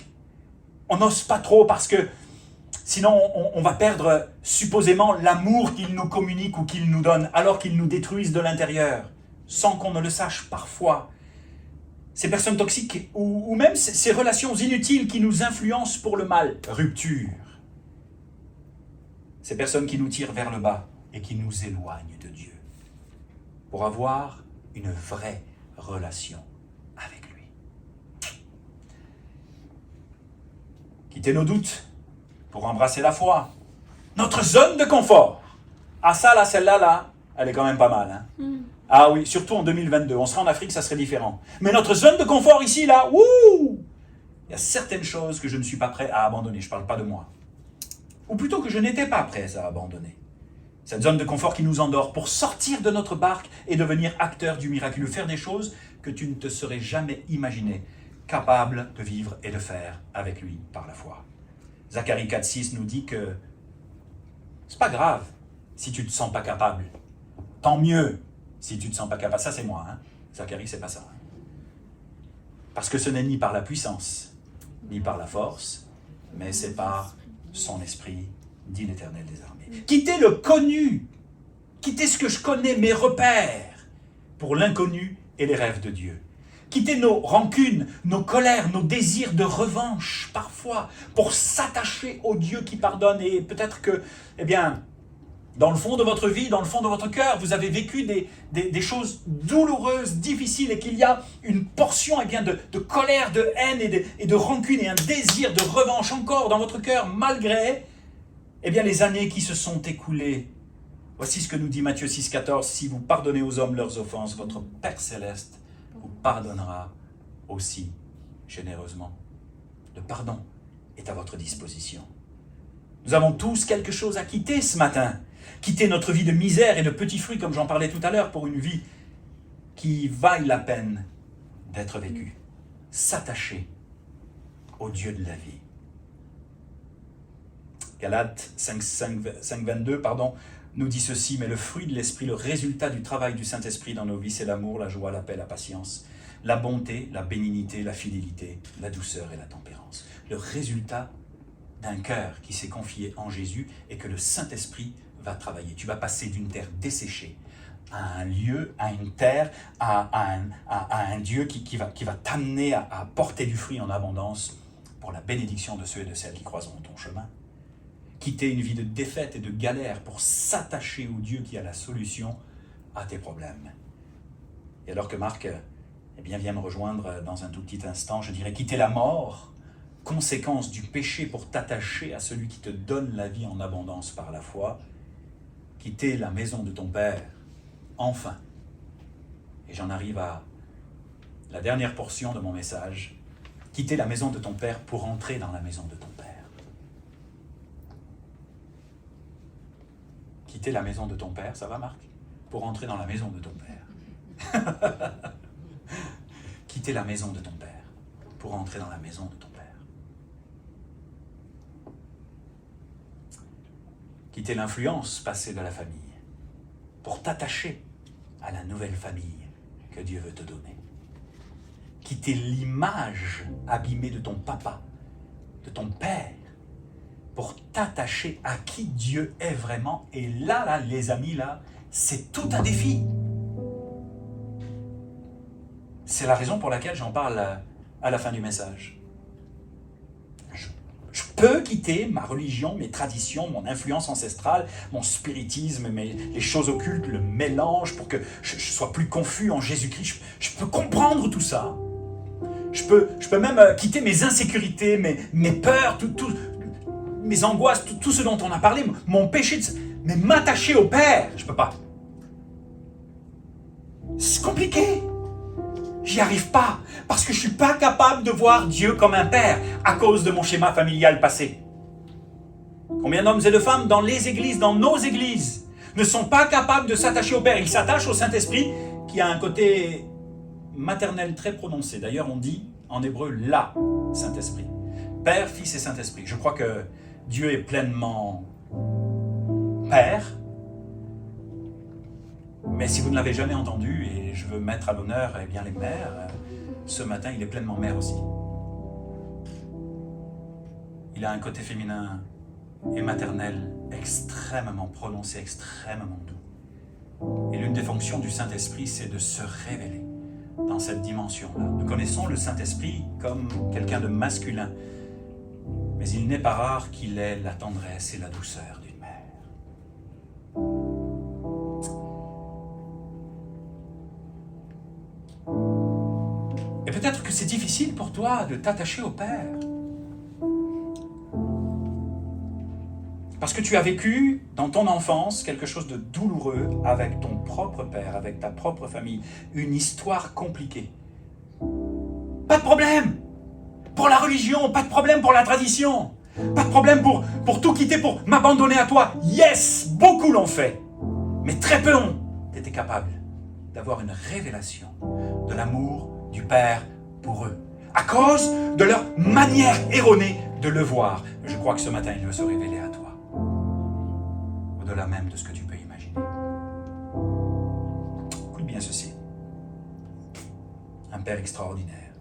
On n'ose pas trop parce que sinon, on va perdre supposément l'amour qu'ils nous communiquent ou qu'ils nous donnent, alors qu'ils nous détruisent de l'intérieur, sans qu'on ne le sache parfois. Ces personnes toxiques ou même ces relations inutiles qui nous influencent pour le mal. Rupture. Ces personnes qui nous tirent vers le bas et qui nous éloignent de Dieu. Pour avoir une vraie relation avec lui. Quitter nos doutes pour embrasser la foi. Notre zone de confort. Ah ça là, celle-là, là, elle est quand même pas mal. Hein? Ah oui, surtout en 2022. On sera en Afrique, ça serait différent. Mais notre zone de confort ici, là, ouh, il y a certaines choses que je ne suis pas prêt à abandonner. Je ne parle pas de moi. Ou plutôt que je n'étais pas prêt à abandonner. Cette zone de confort qui nous endort pour sortir de notre barque et devenir acteur du miraculeux. Faire des choses que tu ne te serais jamais imaginé capable de vivre et de faire avec lui par la foi. Zacharie 4,6 nous dit que c'est pas grave si tu ne te sens pas capable. Tant mieux si tu ne te sens pas capable. Ça, c'est moi. Hein? Zacharie, c'est pas ça. Hein? Parce que ce n'est ni par la puissance, ni par la force, mais c'est par son esprit, dit l'Éternel des armées. Quitter le connu, quitter ce que je connais, mes repères, pour l'inconnu et les rêves de Dieu. Quitter nos rancunes, nos colères, nos désirs de revanche, parfois, pour s'attacher au Dieu qui pardonne. Et peut-être que, eh bien, dans le fond de votre vie, dans le fond de votre cœur, vous avez vécu des choses douloureuses, difficiles, et qu'il y a une portion eh bien, de colère, de haine et de rancune, et un désir de revanche encore dans votre cœur, malgré eh bien, les années qui se sont écoulées. Voici ce que nous dit Matthieu 6,14. Si vous pardonnez aux hommes leurs offenses, votre Père Céleste vous pardonnera aussi généreusement. Le pardon est à votre disposition. Nous avons tous quelque chose à quitter ce matin. Quitter notre vie de misère et de petits fruits, comme j'en parlais tout à l'heure, pour une vie qui vaille la peine d'être vécue. S'attacher au Dieu de la vie. Galates 5,22, nous dit ceci, mais le fruit de l'esprit, le résultat du travail du Saint-Esprit dans nos vies, c'est l'amour, la joie, la paix, la patience, la bonté, la bénignité, la fidélité, la douceur et la tempérance. Le résultat d'un cœur qui s'est confié en Jésus et que le Saint-Esprit va travailler. Tu vas passer d'une terre desséchée à un lieu, à une terre, à un Dieu qui va t'amener à porter du fruit en abondance pour la bénédiction de ceux et de celles qui croiseront ton chemin. Quitter une vie de défaite et de galère pour s'attacher au Dieu qui a la solution à tes problèmes. Et alors que Marc vient me rejoindre dans un tout petit instant, je dirais quitter la mort, conséquence du péché, pour t'attacher à celui qui te donne la vie en abondance par la foi. Quitter la maison de ton Père, enfin. Et j'en arrive à la dernière portion de mon message. Quitter la maison de ton Père pour entrer dans la maison de ton Père. Quitter la maison de ton Père, ça va Marc? Pour entrer dans la maison de ton Père. Quitter la maison de ton Père pour entrer dans la maison de ton Père. Quitter l'influence passée de la famille pour t'attacher à la nouvelle famille que Dieu veut te donner. Quitter l'image abîmée de ton papa, de ton père, pour t'attacher à qui Dieu est vraiment. Et là, les amis, là, c'est tout un défi. C'est la raison pour laquelle j'en parle à la fin du message. Je peux quitter ma religion, mes traditions, mon influence ancestrale, mon spiritisme, les choses occultes, le mélange, pour que je sois plus confus en Jésus-Christ. Je peux comprendre tout ça. Je peux même quitter mes insécurités, mes peurs, mes angoisses, tout ce dont on a parlé, mon péché, mais m'attacher au Père, je ne peux pas. C'est compliqué. J'y arrive pas, parce que je ne suis pas capable de voir Dieu comme un Père à cause de mon schéma familial passé. Combien d'hommes et de femmes dans les églises, dans nos églises, ne sont pas capables de s'attacher au Père? Ils s'attachent au Saint-Esprit, qui a un côté maternel très prononcé. D'ailleurs, on dit en hébreu « la Saint-Esprit ». Père, Fils et Saint-Esprit. Je crois que Dieu est pleinement Père. Mais si vous ne l'avez jamais entendu, et je veux mettre à l'honneur eh bien, les mères, ce matin, il est pleinement mère aussi. Il a un côté féminin et maternel extrêmement prononcé, extrêmement doux. Et l'une des fonctions du Saint-Esprit, c'est de se révéler dans cette dimension-là. Nous connaissons le Saint-Esprit comme quelqu'un de masculin, mais il n'est pas rare qu'il ait la tendresse et la douceur d'une mère. Et peut-être que c'est difficile pour toi de t'attacher au Père. Parce que tu as vécu dans ton enfance quelque chose de douloureux avec ton propre père, avec ta propre famille, une histoire compliquée. Pas de problème pour la religion, pas de problème pour la tradition, pas de problème pour tout quitter, pour m'abandonner à toi. Yes, beaucoup l'ont fait, mais très peu ont été capables d'avoir une révélation de l'amour du Père pour eux, à cause de leur manière erronée de le voir. Je crois que ce matin, il veut se révéler à toi. Au-delà même de ce que tu peux imaginer. Écoute bien ceci. Un Père extraordinaire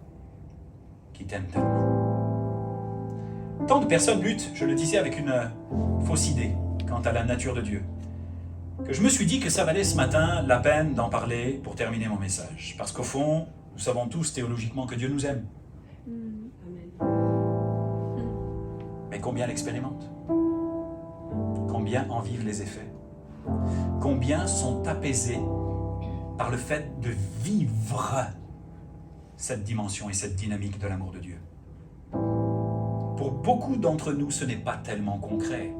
qui t'aime tellement. Tant de personnes luttent, je le disais, avec une fausse idée quant à la nature de Dieu, que je me suis dit que ça valait ce matin la peine d'en parler pour terminer mon message. Parce qu'au fond, Nous savons tous théologiquement que Dieu nous aime. Mais combien l'expérimentent? Combien en vivent les effets? Combien sont apaisés par le fait de vivre cette dimension et cette dynamique de l'amour de Dieu? Pour beaucoup d'entre nous, ce n'est pas tellement concret.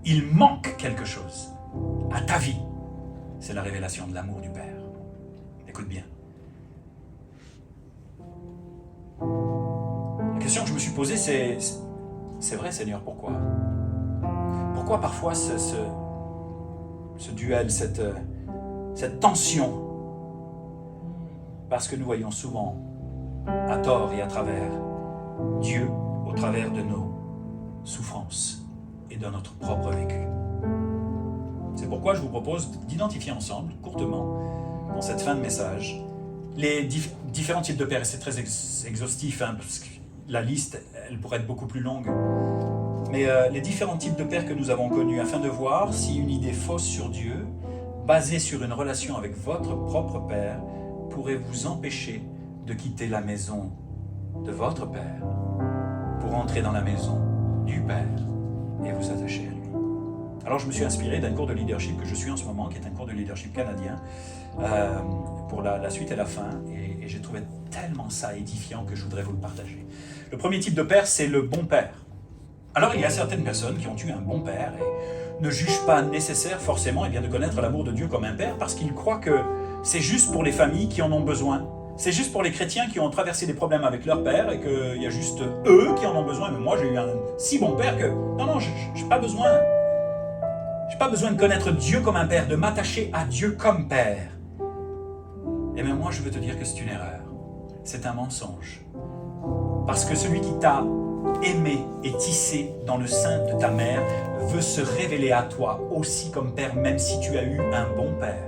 Il manque quelque chose à ta vie. C'est la révélation de l'amour du Père. Écoute bien. La question que je me suis posée, c'est vrai, Seigneur, pourquoi? Pourquoi parfois ce duel, cette tension? Parce que nous voyons souvent, à tort et à travers, Dieu au travers de nos souffrances et de notre propre vécu. C'est pourquoi je vous propose d'identifier ensemble, courtement, dans cette fin de message, les différents types de pères. Et c'est très exhaustif, hein, parce que la liste, elle pourrait être beaucoup plus longue. Mais les différents types de pères que nous avons connus, afin de voir si une idée fausse sur Dieu, basée sur une relation avec votre propre père, pourrait vous empêcher de quitter la maison de votre père pour entrer dans la maison du Père et vous attacher à lui. Alors je me suis inspiré d'un cours de leadership que je suis en ce moment, qui est un cours de leadership canadien, pour la suite et la fin, et j'ai trouvé tellement ça édifiant que je voudrais vous le partager. Le premier type de père, c'est le bon père. Alors il y a certaines personnes qui ont eu un bon père et ne jugent pas nécessaire forcément de connaître l'amour de Dieu comme un père, parce qu'ils croient que c'est juste pour les familles qui en ont besoin. C'est juste pour les chrétiens qui ont traversé des problèmes avec leur père et qu'il y a juste eux qui en ont besoin. Mais moi, j'ai eu un si bon père que... Non, je n'ai pas besoin. Je n'ai pas besoin de connaître Dieu comme un père, de m'attacher à Dieu comme père. Et bien moi, je veux te dire que c'est une erreur. C'est un mensonge. Parce que celui qui t'a aimé et tissé dans le sein de ta mère veut se révéler à toi aussi comme père, même si tu as eu un bon père.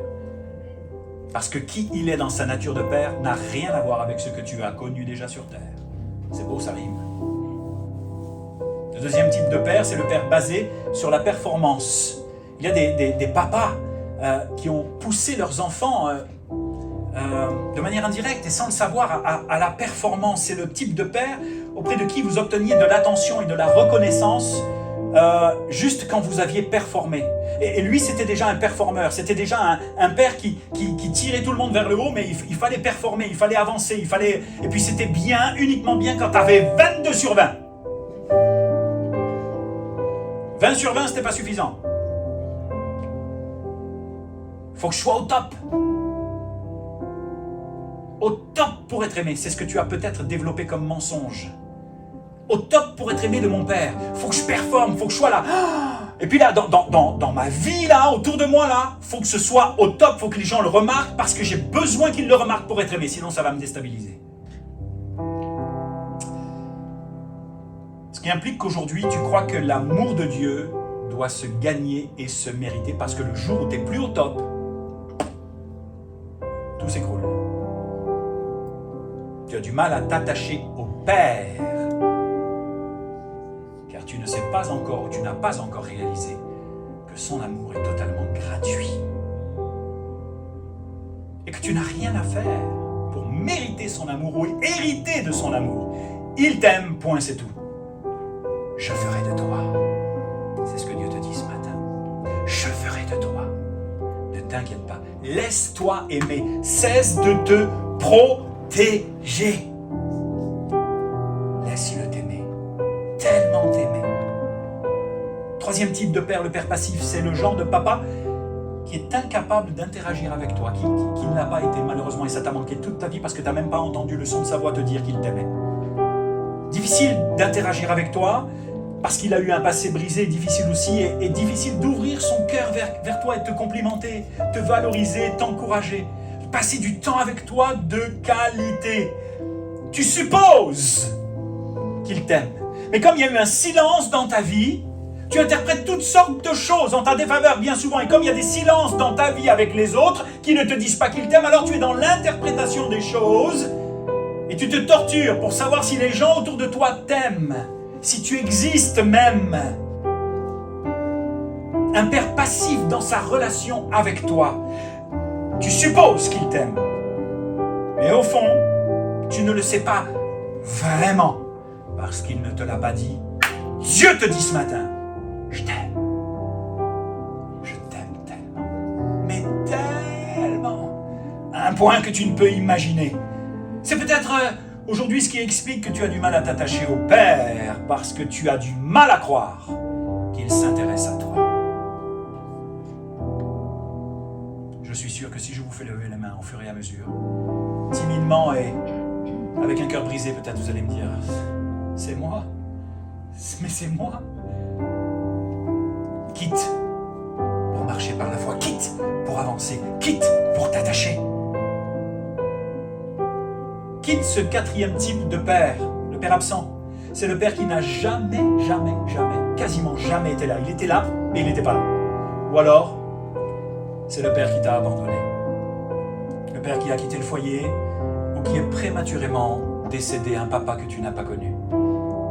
Parce que qui il est dans sa nature de père n'a rien à voir avec ce que tu as connu déjà sur terre. C'est beau, ça rime. Le deuxième type de père, c'est le père basé sur la performance. Il y a des papas qui ont poussé leurs enfants de manière indirecte et sans le savoir à la performance. C'est le type de père auprès de qui vous obteniez de l'attention et de la reconnaissance juste quand vous aviez performé. Et lui, c'était déjà un performeur, c'était déjà un père qui tirait tout le monde vers le haut, mais il fallait performer, il fallait avancer, et puis c'était bien, uniquement bien quand tu avais 22 sur 20. 20 sur 20, c'était pas suffisant. Faut que je sois au top. Au top pour être aimé, c'est ce que tu as peut-être développé comme mensonge. Au top pour être aimé de mon père. Faut que je performe, faut que je sois là. Et puis là, dans ma vie, là, autour de moi, là, faut que ce soit au top, faut que les gens le remarquent parce que j'ai besoin qu'ils le remarquent pour être aimé, sinon ça va me déstabiliser. Ce qui implique qu'aujourd'hui, tu crois que l'amour de Dieu doit se gagner et se mériter parce que le jour où tu n'es plus au top, tout s'écroule. Tu as du mal à t'attacher au Père. Car tu ne sais pas encore, ou tu n'as pas encore réalisé que son amour est totalement gratuit. Et que tu n'as rien à faire pour mériter son amour ou hériter de son amour. Il t'aime, point, c'est tout. Je ferai de toi. C'est ce que Dieu te dit ce matin. Je ferai de toi. Ne t'inquiète pas. Laisse-toi aimer. Cesse de te protéger. Laisse-le t'aimer. Tellement t'aimer. Troisième type de père, le père passif, c'est le genre de papa qui est incapable d'interagir avec toi, qui ne l'a pas été malheureusement, et ça t'a manqué toute ta vie parce que tu n'as même pas entendu le son de sa voix te dire qu'il t'aimait. Difficile d'interagir avec toi parce qu'il a eu un passé brisé, difficile aussi, et difficile d'ouvrir son cœur vers toi et te complimenter, te valoriser, t'encourager, passer du temps avec toi de qualité. Tu supposes qu'il t'aime. Mais comme il y a eu un silence dans ta vie, tu interprètes toutes sortes de choses en ta défaveur bien souvent. Et comme il y a des silences dans ta vie avec les autres qui ne te disent pas qu'ils t'aiment, alors tu es dans l'interprétation des choses et tu te tortures pour savoir si les gens autour de toi t'aiment, si tu existes même. Un père passif dans sa relation avec toi Tu supposes qu'il t'aime. Mais au fond, tu ne le sais pas vraiment. Parce qu'il ne te l'a pas dit. Dieu te dit ce matin, je t'aime. Je t'aime tellement. Mais tellement. À un point que tu ne peux imaginer. C'est peut-être aujourd'hui ce qui explique que tu as du mal à t'attacher au Père. Parce que tu as du mal à croire qu'il s'intéresse à toi. Je suis sûr que si je vous fais lever les mains au fur et à mesure, timidement et avec un cœur brisé, peut-être vous allez me dire, c'est moi. Mais c'est moi. Quitte pour marcher par la foi, quitte pour avancer, quitte pour t'attacher. Quitte ce quatrième type de père, le père absent. C'est le père qui n'a jamais, quasiment jamais été là. Il était là, mais il n'était pas là. Ou alors, c'est le père qui t'a abandonné. Le père qui a quitté le foyer ou qui est prématurément décédé, un papa que tu n'as pas connu.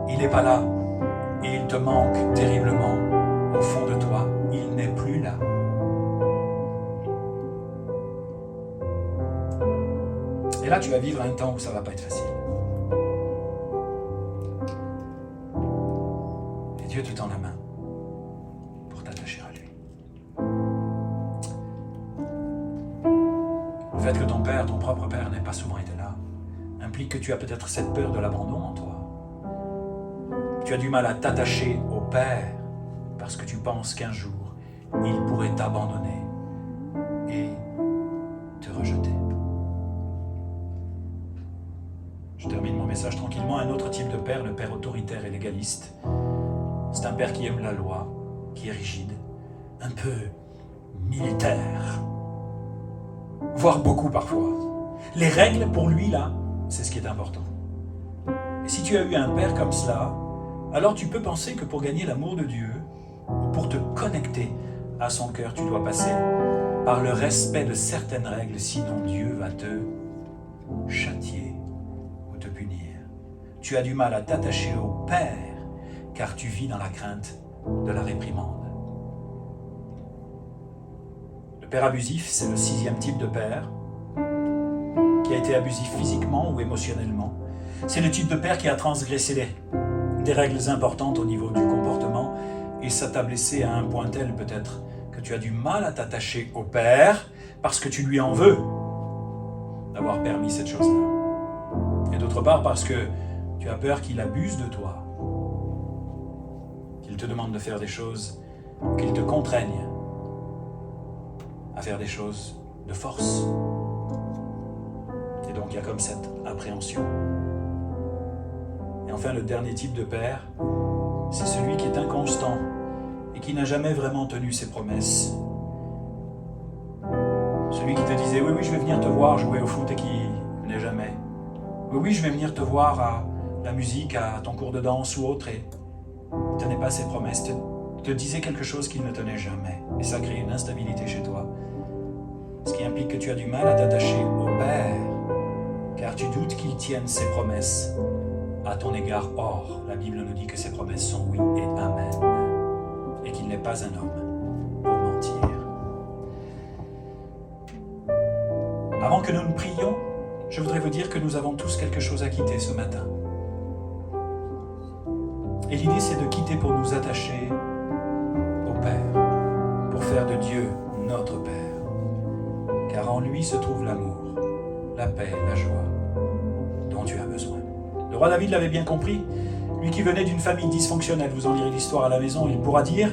Il n'est pas là et il te manque terriblement. Au fond de toi, il n'est plus là. Et là, tu vas vivre un temps où ça ne va pas être facile. Et Dieu te tend la main pour t'attacher à lui. Le fait que ton père, ton propre père, n'ait pas souvent été là, implique que tu as peut-être cette peur de l'abandon en toi. Tu as du mal à t'attacher au Père parce que tu penses qu'un jour, il pourrait t'abandonner et te rejeter. Je termine mon message tranquillement. Un autre type de père, le père autoritaire et légaliste. C'est un père qui aime la loi, qui est rigide, un peu militaire, voire beaucoup parfois. Les règles, pour lui, là, c'est ce qui est important. Et si tu as eu un père comme cela, alors tu peux penser que pour gagner l'amour de Dieu, ou pour te connecter à son cœur, tu dois passer par le respect de certaines règles, sinon Dieu va te châtier ou te punir. Tu as du mal à t'attacher au Père, car tu vis dans la crainte de la réprimande. Le père abusif, c'est le 6e type de père, qui a été abusif physiquement ou émotionnellement. C'est le type de père qui a transgressé des règles importantes au niveau du comportement et ça t'a blessé à un point tel peut-être que tu as du mal à t'attacher au Père parce que tu lui en veux d'avoir permis cette chose-là. Et d'autre part parce que tu as peur qu'il abuse de toi, qu'il te demande de faire des choses, qu'il te contraigne à faire des choses de force. Et donc il y a comme cette appréhension. Et enfin, le dernier type de père, c'est celui qui est inconstant et qui n'a jamais vraiment tenu ses promesses. Celui qui te disait « Oui, je vais venir te voir jouer au foot » et qui venait jamais. « Oui, je vais venir te voir à la musique, à ton cours de danse ou autre » et ne tenait pas ses promesses, te disait quelque chose qu'il ne tenait jamais. Et ça crée une instabilité chez toi. Ce qui implique que tu as du mal à t'attacher au Père, car tu doutes qu'il tienne ses promesses à ton égard. Or, la Bible nous dit que ses promesses sont oui et amen, et qu'il n'est pas un homme pour mentir. Avant que nous ne prions, je voudrais vous dire que nous avons tous quelque chose à quitter ce matin. Et l'idée, c'est de quitter pour nous attacher au Père, pour faire de Dieu notre Père. Car en lui se trouve l'amour, la paix, la joie dont tu as besoin. Le roi David l'avait bien compris. Lui qui venait d'une famille dysfonctionnelle, vous en lirez l'histoire à la maison, il pourra dire,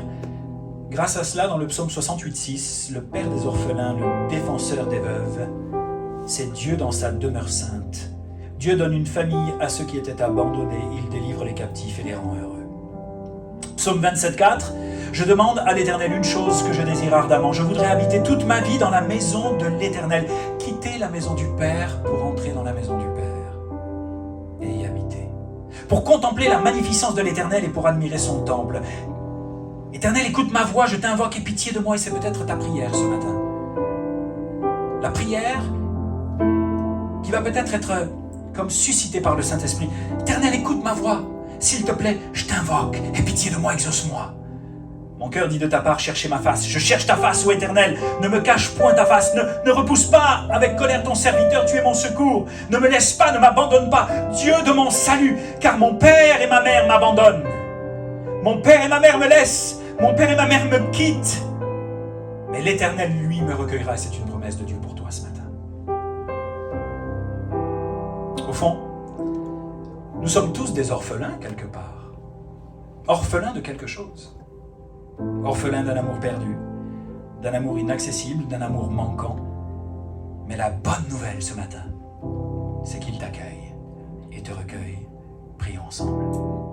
grâce à cela, dans le psaume 68,6, le Père des orphelins, le défenseur des veuves, c'est Dieu dans sa demeure sainte. Dieu donne une famille à ceux qui étaient abandonnés, il délivre les captifs et les rend heureux. Psaume 27,4, je demande à l'Éternel une chose que je désire ardemment. Je voudrais habiter toute ma vie dans la maison de l'Éternel. Quitter la maison du Père pour entrer dans la maison du Père et y habiter. Pour contempler la magnificence de l'Éternel et pour admirer son temple. Éternel, écoute ma voix, je t'invoque, aie pitié de moi. Et c'est peut-être ta prière ce matin. La prière qui va peut-être être comme suscitée par le Saint-Esprit. Éternel, écoute ma voix. S'il te plaît, je t'invoque, aie pitié de moi, exauce-moi. Mon cœur dit de ta part, cherchez ma face. Je cherche ta face, ô Éternel. Ne me cache point ta face. Ne repousse pas avec colère ton serviteur. Tu es mon secours. Ne me laisse pas, ne m'abandonne pas. Dieu de mon salut, car mon père et ma mère m'abandonnent. Mon père et ma mère me laissent. Mon père et ma mère me quittent. Mais l'Éternel, lui, me recueillera. C'est une promesse de Dieu pour toi ce matin. Au fond, nous sommes tous des orphelins quelque part. Orphelins de quelque chose. Orphelins d'un amour perdu, d'un amour inaccessible, d'un amour manquant. Mais la bonne nouvelle ce matin, c'est qu'il t'accueille et te recueille. Prions ensemble.